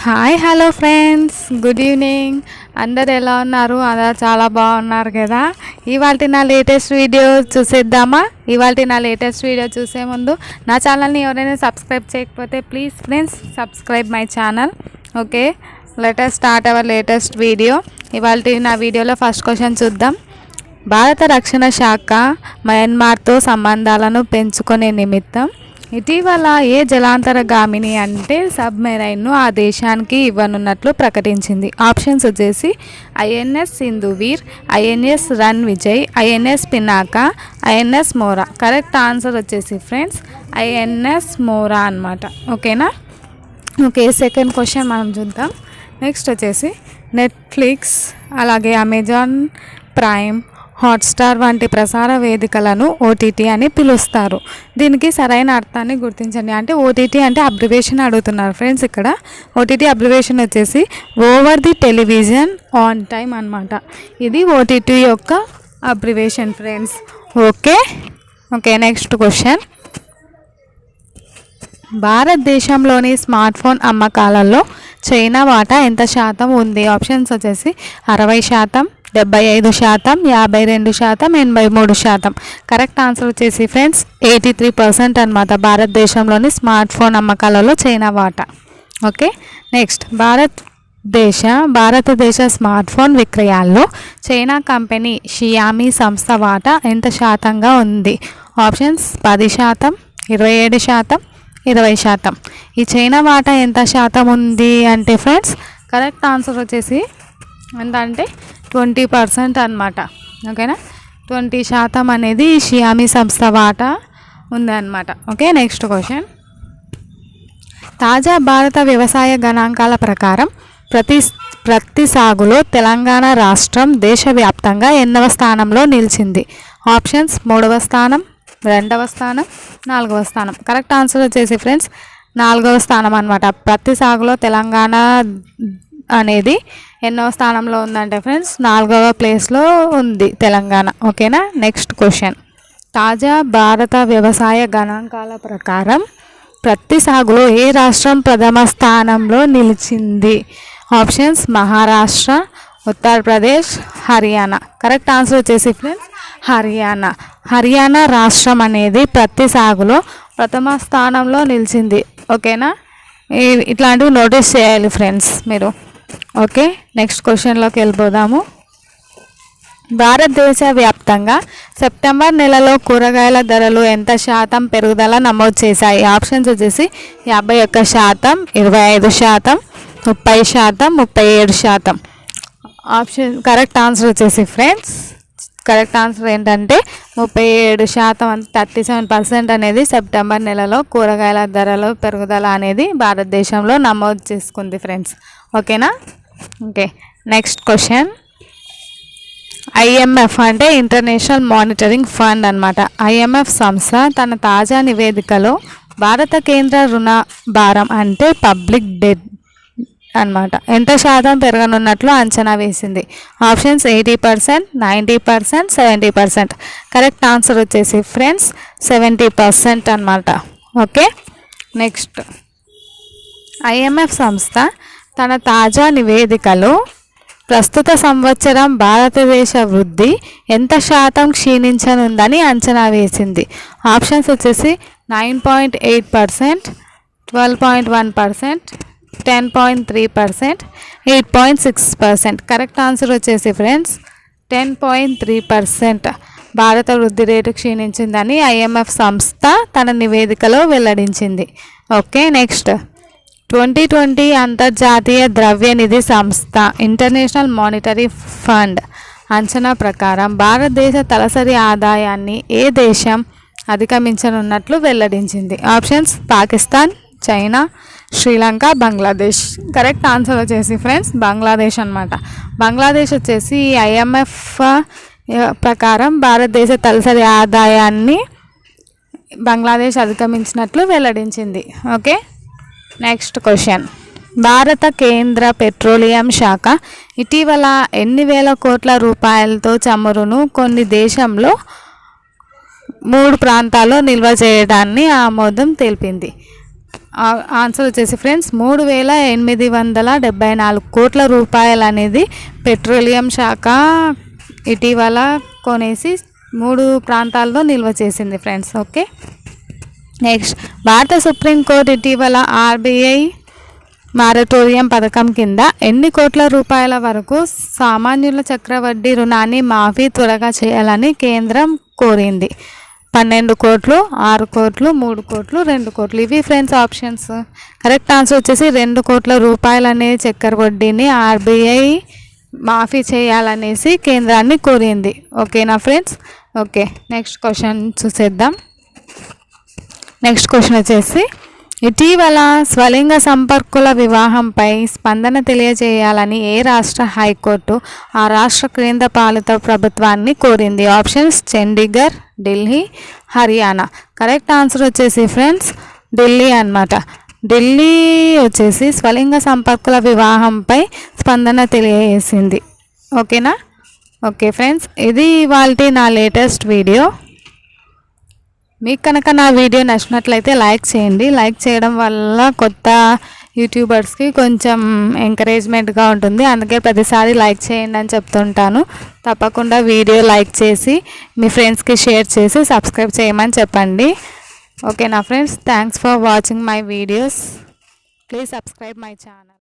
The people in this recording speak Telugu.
Hi hello friends, good evening. అందరు ఎలా ఉన్నారు? అందరు చాలా బాగున్నారు కదా. ఇవాళ నా లేటెస్ట్ వీడియో చూసేద్దామా? ఇవాళ నా లేటెస్ట్ వీడియో చూసే ముందు నా ఛానల్ని ఎవరైనా సబ్స్క్రైబ్ చేయకపోతే please friends subscribe my channel. Okay, let us start our latest video. ఇవాళ నా వీడియోలో ఫస్ట్ క్వశ్చన్ చూద్దాం. భారత రక్షణ శాఖ మయన్మార్తో సంబంధాలను పెంచుకునే నిమిత్తం ఇటీవల ఏ జలాంతరగామిని అంటే సబ్మెరైన్ను ఆ దేశానికి ఇవ్వనున్నట్లు ప్రకటించింది. ఆప్షన్స్ వచ్చేసి INS Sindhuvir, INS Ranvijay, INS Pinaka, INS Mora. Correct answer వచ్చేసి ఫ్రెండ్స్ ఐఎన్ఎస్ మోరా అనమాట. ఓకేనా? ఓకే, సెకండ్ క్వశ్చన్ మనం చూద్దాం. నెక్స్ట్ వచ్చేసి నెట్ఫ్లిక్స్, అలాగే అమెజాన్ ప్రైమ్, హాట్స్టార్ వంటి ప్రసార వేదికలను ఓటీటీ అని పిలుస్తారు. దీనికి సరైన అర్థాన్ని గుర్తించండి. అంటే ఓటీటీ అంటే అబ్రివేషన్ అడుగుతున్నారు ఫ్రెండ్స్. ఇక్కడ ఓటీటీ అబ్రివేషన్ వచ్చేసి over the television on time అనమాట. ఇది ఓటీటీ యొక్క abbreviation friends. Okay okay next question. భారతదేశంలోని స్మార్ట్ ఫోన్ అమ్మకాలలో చైనా వాటా ఎంత శాతం ఉంది? ఆప్షన్స్ వచ్చేసి 60%, 75%, 52%, 83%. కరెక్ట్ ఆన్సర్ వచ్చేసి ఫ్రెండ్స్ 83% అనమాట. భారతదేశంలోని స్మార్ట్ ఫోన్ అమ్మకాలలో చైనా వాటా. Okay next. భారతదేశ స్మార్ట్ ఫోన్ విక్రయాల్లో చైనా కంపెనీ షియామీ సంస్థ వాటా ఎంత శాతంగా ఉంది? ఆప్షన్స్ 10%, 27%, 20%. ఈ చైనా వాటా ఎంత శాతం ఉంది అంటే ఫ్రెండ్స్ కరెక్ట్ ఆన్సర్ వచ్చేసి ఎంత అంటే 20% అనమాట. ఓకేనా? 20% అనేది షియామీ సంస్థ వాటా ఉంది అనమాట. Okay next question. తాజా భారత వ్యవసాయ గణాంకాల ప్రకారం ప్రతి సాగులో తెలంగాణ రాష్ట్రం దేశవ్యాప్తంగా ఎన్నవ స్థానంలో నిలిచింది? ఆప్షన్స్ 3వ స్థానం, 2వ స్థానం, 4వ స్థానం. కరెక్ట్ ఆన్సర్ వచ్చేసి ఫ్రెండ్స్ 4వ స్థానం అనమాట. ప్రతి సాగులో తెలంగాణ అనేది ఎన్నో స్థానంలో ఉందంటే ఫ్రెండ్స్ 4వ ప్లేస్లో ఉంది తెలంగాణ. ఓకేనా? Next question. తాజా భారత వ్యవసాయ గణాంకాల ప్రకారం ప్రతి సాగులో ఏ రాష్ట్రం ప్రథమ స్థానంలో నిలిచింది? Options Maharashtra, Uttar Pradesh, Haryana. Correct answer వచ్చేసి ఫ్రెండ్స్ హర్యానా రాష్ట్రం అనేది ప్రతి సాగులో ప్రథమ స్థానంలో నిలిచింది. ఓకేనా? ఇట్లాంటివి నోటీస్ చేయాలి ఫ్రెండ్స్ మీరు. ఓకే నెక్స్ట్ క్వశ్చన్లోకి వెళ్ళిపోదాము. భారతదేశ వ్యాప్తంగా సెప్టెంబర్ నెలలో కూరగాయల ధరలు ఎంత శాతం పెరుగుదల నమోదు చేశాయి? ఆప్షన్స్ వచ్చేసి 51%, 25%, 30%, 37%. ఆప్షన్ కరెక్ట్ ఆన్సర్ వచ్చేసి ఫ్రెండ్స్ కరెక్ట్ ఆన్సర్ ఏంటంటే 37%, 37% అనేది సెప్టెంబర్ నెలలో కూరగాయల ధరలు పెరుగుదల అనేది భారతదేశంలో నమోదు చేసుకుంది ఫ్రెండ్స్. ఓకేనా? Okay next question. ఐఎంఎఫ్ అంటే ఇంటర్నేషనల్ మానిటరింగ్ ఫండ్ అనమాట. ఐఎంఎఫ్ సంస్థ తన తాజా నివేదికలో భారత కేంద్ర రుణ భారం అంటే పబ్లిక్ డెట్ అనమాట ఎంత శాతం పెరగనున్నట్లు అంచనా వేసింది? ఆప్షన్స్ 80%, 90%, 70%. కరెక్ట్ ఆన్సర్ వచ్చేసి ఫ్రెండ్స్ 70% అనమాట. Okay next. ఐఎంఎఫ్ సంస్థ తన తాజా నివేదికలో ప్రస్తుత సంవత్సరం భారతదేశ వృద్ధి ఎంత శాతం క్షీణించనుందని అంచనా వేసింది? ఆప్షన్స్ వచ్చేసి 9.8%, 12.1%, 10.3%, 8.6%. కరెక్ట్ ఆన్సర్ వచ్చేసి ఫ్రెండ్స్ 10.3% భారత వృద్ధి రేటు క్షీణించిందని ఐఎంఎఫ్ సంస్థ తన నివేదికలో వెల్లడించింది. Okay next. 2020 అంతర్జాతీయ ద్రవ్యనిధి సంస్థ ఇంటర్నేషనల్ మానిటరీ ఫండ్ అంచనా ప్రకారం భారతదేశ తలసరి ఆదాయాన్ని ఏ దేశం అధిగమించనున్నట్లు వెల్లడించింది? Options Pakistan, China, Sri Lanka, Bangladesh. Correct answer వచ్చేసి ఫ్రెండ్స్ బంగ్లాదేశ్ అనమాట. బంగ్లాదేశ్ వచ్చేసి ఐఎంఎఫ్ ప్రకారం భారతదేశ తలసరి ఆదాయాన్ని బంగ్లాదేశ్ అధిగమించినట్లు వెల్లడించింది. Okay next question. భారత కేంద్ర పెట్రోలియం శాఖ ఇటీవల ఎన్ని వేల కోట్ల రూపాయలతో చమురును కొన్ని దేశంలో 3 ప్రాంతాల్లో నిల్వ చేయడాన్ని ఆమోదం తెలిపింది? ఆన్సర్ వచ్చేసి ఫ్రెండ్స్ 3,874 కోట్ల రూపాయలు అనేది పెట్రోలియం శాఖ ఇటీవల కొనేసి 3 ప్రాంతాల్లో నిల్వ చేసింది ఫ్రెండ్స్. ఓకే, నెక్స్ట్ భారత సుప్రీంకోర్టు ఇటీవల ఆర్బీఐ మారటోరియం పథకం కింద ఎన్ని కోట్ల రూపాయల వరకు సామాన్యుల చక్రవడ్డీ రుణాన్ని మాఫీ త్వరగా చేయాలని కేంద్రం కోరింది? 12 కోట్లు, 6 కోట్లు, 3 కోట్లు, 2 కోట్లు. ఇవి ఫ్రెండ్స్ ఆప్షన్స్. కరెక్ట్ ఆన్సర్ వచ్చేసి 2 కోట్ల రూపాయలు అనే చక్కెర వడ్డీని ఆర్బీఐ మాఫీ చేయాలనేసి కేంద్రాన్ని కోరింది. ఓకేనా ఫ్రెండ్స్? ఓకే, నెక్స్ట్ క్వశ్చన్ చూసేద్దాం. నెక్స్ట్ క్వశ్చన్ వచ్చేసి ఇటీవల స్వలింగ సంపర్కుల వివాహంపై స్పందన తెలియజేయాలని ఏ రాష్ట్ర హైకోర్టు ఆ రాష్ట్ర కేంద్ర పాలిత ప్రభుత్వాన్ని కోరింది? Options Chandigarh, Delhi, Haryana. Correct answer వచ్చేసి ఫ్రెండ్స్ ఢిల్లీ అన్నమాట. ఢిల్లీ వచ్చేసి స్వలింగ సంపర్కుల వివాహంపై స్పందన తెలియజేసింది. ఓకేనా? ఓకే ఫ్రెండ్స్, ఇది ఇవాల్టి నా లేటెస్ట్ వీడియో. మీకు కనుక నా వీడియో నచ్చినట్లయితే లైక్ చేయండి. లైక్ చేయడం వల్ల కొత్త యూట్యూబర్స్కి కొంచెం ఎంకరేజ్మెంట్గా ఉంటుంది. అందుకే ప్రతిసారి లైక్ చేయండి అని చెప్తుంటాను. తప్పకుండా వీడియో లైక్ చేసి మీ ఫ్రెండ్స్కి షేర్ చేసి సబ్స్క్రైబ్ చేయమని చెప్పండి. ఓకేనా friends? Thanks for watching my videos. Please subscribe my channel.